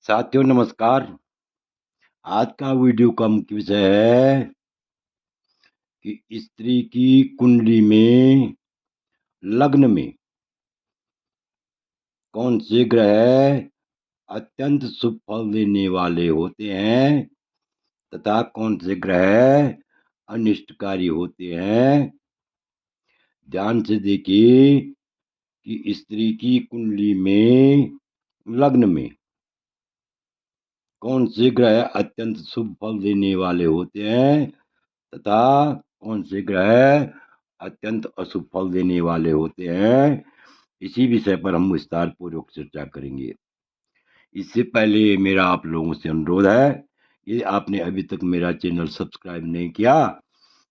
साथियों नमस्कार। आज का वीडियो का मुख्य विषय है कि स्त्री की कुंडली में लग्न में कौन से ग्रह अत्यंत शुभ फल देने वाले होते हैं तथा कौन से ग्रह अनिष्टकारी होते हैं। ध्यान से देखिए कि स्त्री की कुंडली में लग्न में कौन से ग्रह अत्यंत शुभ फल देने वाले होते हैं तथा कौन से ग्रह अत्यंत अशुभ फल देने वाले होते हैं। इसी विषय पर हम विस्तार पूर्वक चर्चा करेंगे। इससे पहले मेरा आप लोगों से अनुरोध है, यदि आपने अभी तक मेरा चैनल सब्सक्राइब नहीं किया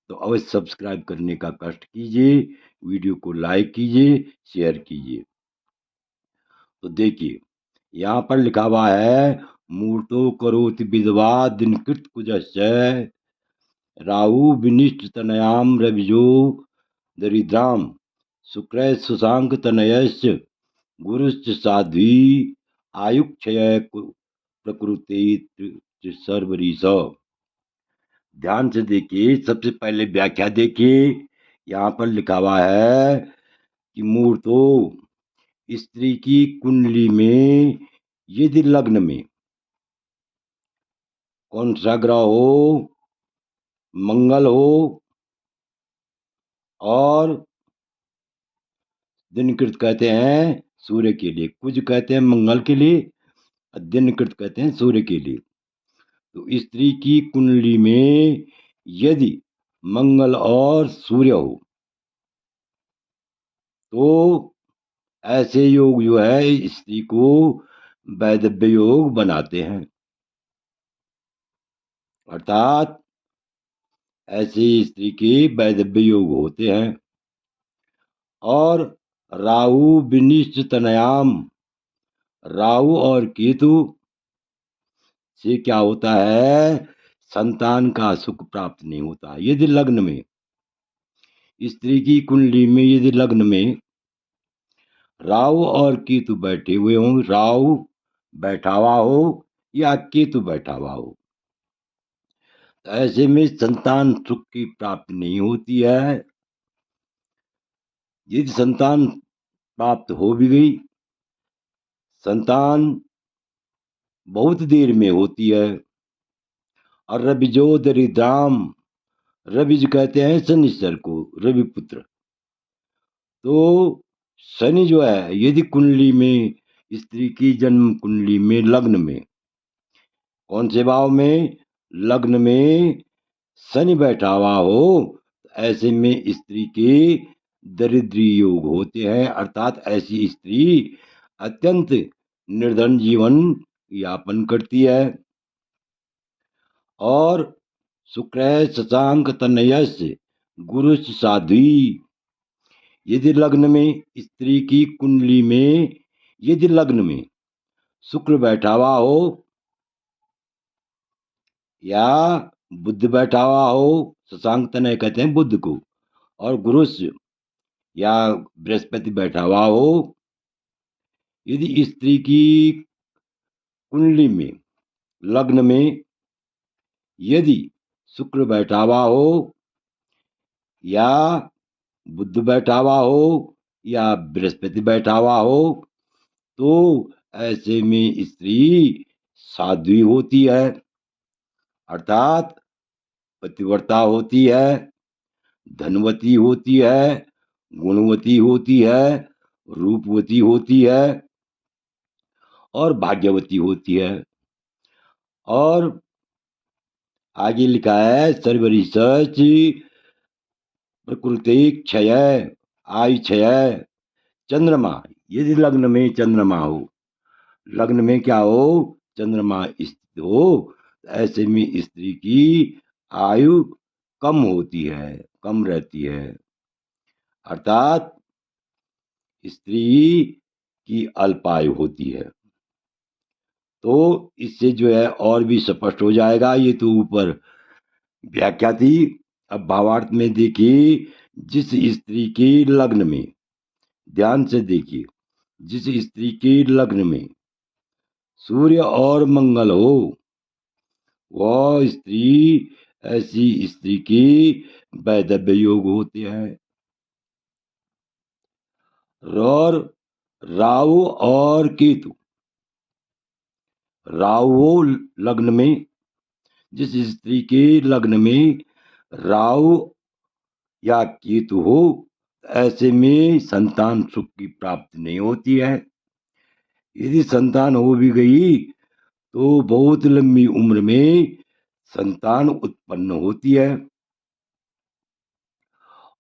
तो अवश्य सब्सक्राइब करने का कष्ट कीजिए, वीडियो को लाइक कीजिए, शेयर कीजिए। तो देखिए यहाँ पर लिखा हुआ है, मूर्तो करोति विधवा दिनकृत कुजस्य राहु विनिष्ट तनयाम रविजो दरिद्राम शुक्र सुशांक तनयस्य गुरुश्च साध्वी आयुक्षय प्रकृति सर्वरीस। ध्यान से देखिए, सबसे पहले व्याख्या देखिए। यहाँ पर लिखा हुआ है कि मूर्तो स्त्री की कुंडली में यदि लग्न में कौन सा ग्रह हो, मंगल हो और दिनकृत कहते हैं सूर्य के लिए, कुज कहते हैं मंगल के लिए, दिनकृत कहते हैं सूर्य के लिए। तो स्त्री की कुंडली में यदि मंगल और सूर्य हो तो ऐसे योग जो है स्त्री को वैधव्य योग बनाते हैं। अर्थात ऐसे स्त्री के वैधव्य योग होते हैं। और राहु विनिष्ट तनयाम, राहु और केतु से क्या होता है, संतान का सुख प्राप्त नहीं होता। यदि लग्न में स्त्री की कुंडली में यदि लग्न में राहु और केतु बैठे हुए हों, राहु बैठा हुआ हो या केतु बैठा हुआ हो, तो ऐसे में संतान सुख की प्राप्ति नहीं होती है। यदि संतान प्राप्त हो भी गई, संतान बहुत देर में होती है। और रविजो दरिद्राम, रवि जो कहते हैं शनिश्चर को, रवि पुत्र। तो शनि जो है यदि कुंडली में स्त्री की जन्म कुंडली में लग्न में कौन से भाव में, लग्न में शनि बैठा हुआ हो, ऐसे में स्त्री के दरिद्री योग होते हैं। अर्थात ऐसी स्त्री अत्यंत निर्धन जीवन यापन करती है। और शुक्र शशांक तनयस्य गुरुश्च साध्वी, यदि लग्न में स्त्री की कुंडली में यदि लग्न में शुक्र बैठा हुआ हो या बुध बैठा हुआ हो, शशांक तनय कहते हैं बुध को, और गुरुश या बृहस्पति बैठा हुआ हो, यदि स्त्री की कुंडली में लग्न में यदि शुक्र बैठा हुआ हो या बुध बैठा हुआ हो या बृहस्पति बैठा हुआ हो, तो ऐसे में स्त्री साध्वी होती है। अर्थात पतिव्रता होती है, धनवती होती है, गुणवती होती है, रूपवती होती है और भाग्यवती होती है। और आगे लिखा है, सर्व रिसर्च प्रकृति क्षय आयु क्षय चंद्रमा, यदि लग्न में चंद्रमा हो, लग्न में क्या हो, चंद्रमा स्थित हो, ऐसे में स्त्री की आयु कम होती है, कम रहती है। अर्थात स्त्री की अल्पायु होती है। तो इससे जो है और भी स्पष्ट हो जाएगा। ये तो ऊपर व्याख्या थी। अब भावार्थ में देखिए, जिस स्त्री के लग्न में, ध्यान से देखिए, जिस स्त्री के लग्न में सूर्य और मंगल हो, वह स्त्री ऐसी स्त्री की वैधव्य योग होते हैं। और राहु और केतु, राहु हो लग्न में, जिस स्त्री के लग्न में राहु या केतु हो, ऐसे में संतान सुख की प्राप्ति नहीं होती है। यदि संतान हो भी गई तो बहुत लंबी उम्र में संतान उत्पन्न होती है।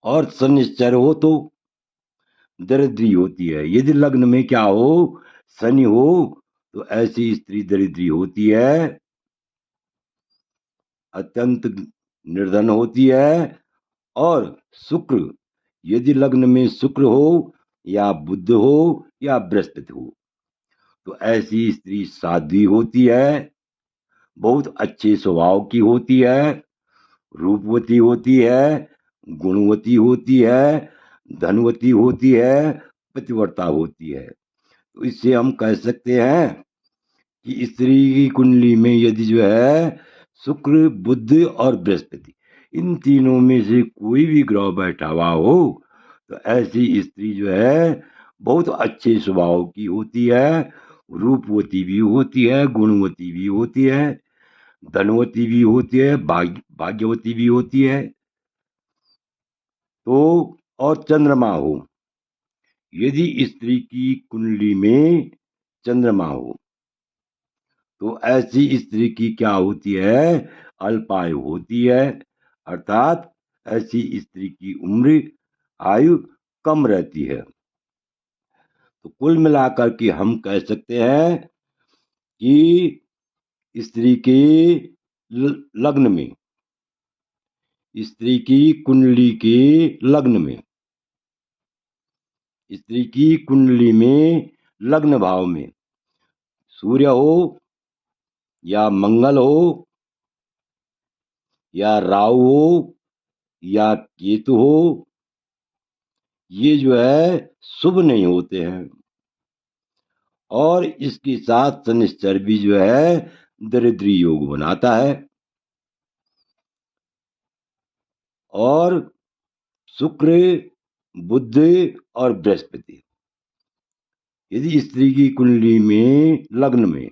और शनिश्चर हो तो दरिद्री होती है। यदि लग्न में क्या हो, शनि हो, तो ऐसी स्त्री दरिद्री होती है, अत्यंत निर्धन होती है। और शुक्र, यदि लग्न में शुक्र हो या बुध हो या बृहस्पति हो, तो ऐसी स्त्री साध्वी होती है, बहुत अच्छे स्वभाव की होती है, रूपवती होती है, गुणवती होती है, धनवती होती है, पतिव्रता होती है। तो इससे हम कह सकते हैं कि स्त्री की कुंडली में यदि जो है शुक्र, बुध और बृहस्पति, इन तीनों में से कोई भी ग्रह बैठा हुआ हो, तो ऐसी स्त्री जो है बहुत अच्छे स्वभाव की होती है, रूपवती भी होती है, गुणवती भी होती है, धनवती भी होती है, भाग्यवती भी होती है। तो और चंद्रमा हो, यदि स्त्री की कुंडली में चंद्रमा हो, तो ऐसी स्त्री की क्या होती है, अल्पायु होती है, अर्थात ऐसी स्त्री की उम्र आयु कम रहती है। तो कुल मिलाकर के हम कह सकते हैं कि स्त्री के लग्न में, स्त्री की कुंडली के लग्न में, स्त्री की कुंडली में लग्न भाव में सूर्य हो या मंगल हो या राहु हो या केतु हो, ये जो है शुभ नहीं होते हैं। और इसके साथ शनिश्चर भी जो है दरिद्री योग बनाता है। और शुक्र, बुध और बृहस्पति, यदि स्त्री की कुंडली में लग्न में,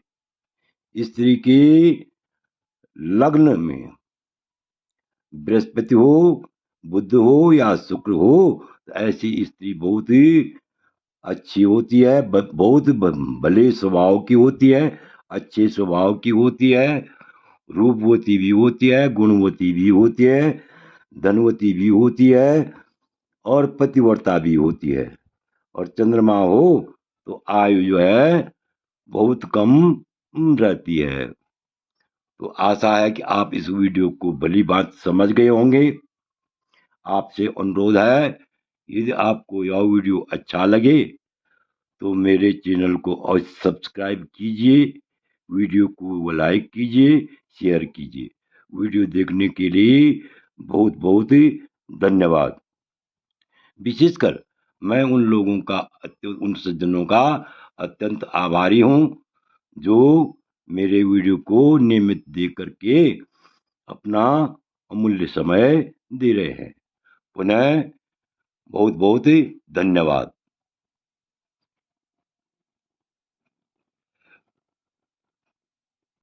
स्त्री के लग्न में बृहस्पति हो, बुध हो या शुक्र हो, तो ऐसी स्त्री बहुत ही अच्छी होती है, बहुत भले स्वभाव की होती है, अच्छे स्वभाव की होती है, रूपवती भी होती है, गुणवती भी होती है, धनवती भी होती है और पतिव्रता भी होती है। और चंद्रमा हो तो आयु जो है बहुत कम रहती है। तो आशा है कि आप इस वीडियो को भली बात समझ गए होंगे। आपसे अनुरोध है, यदि आपको यह वीडियो अच्छा लगे तो मेरे चैनल को और सब्सक्राइब कीजिए, वीडियो को लाइक कीजिए, शेयर कीजिए। वीडियो देखने के लिए बहुत बहुत धन्यवाद। विशेषकर मैं उन लोगों का, उन सज्जनों का अत्यंत आभारी हूँ जो मेरे वीडियो को नियमित देख करके अपना अमूल्य समय दे रहे हैं। पुनः बहुत बहुत धन्यवाद।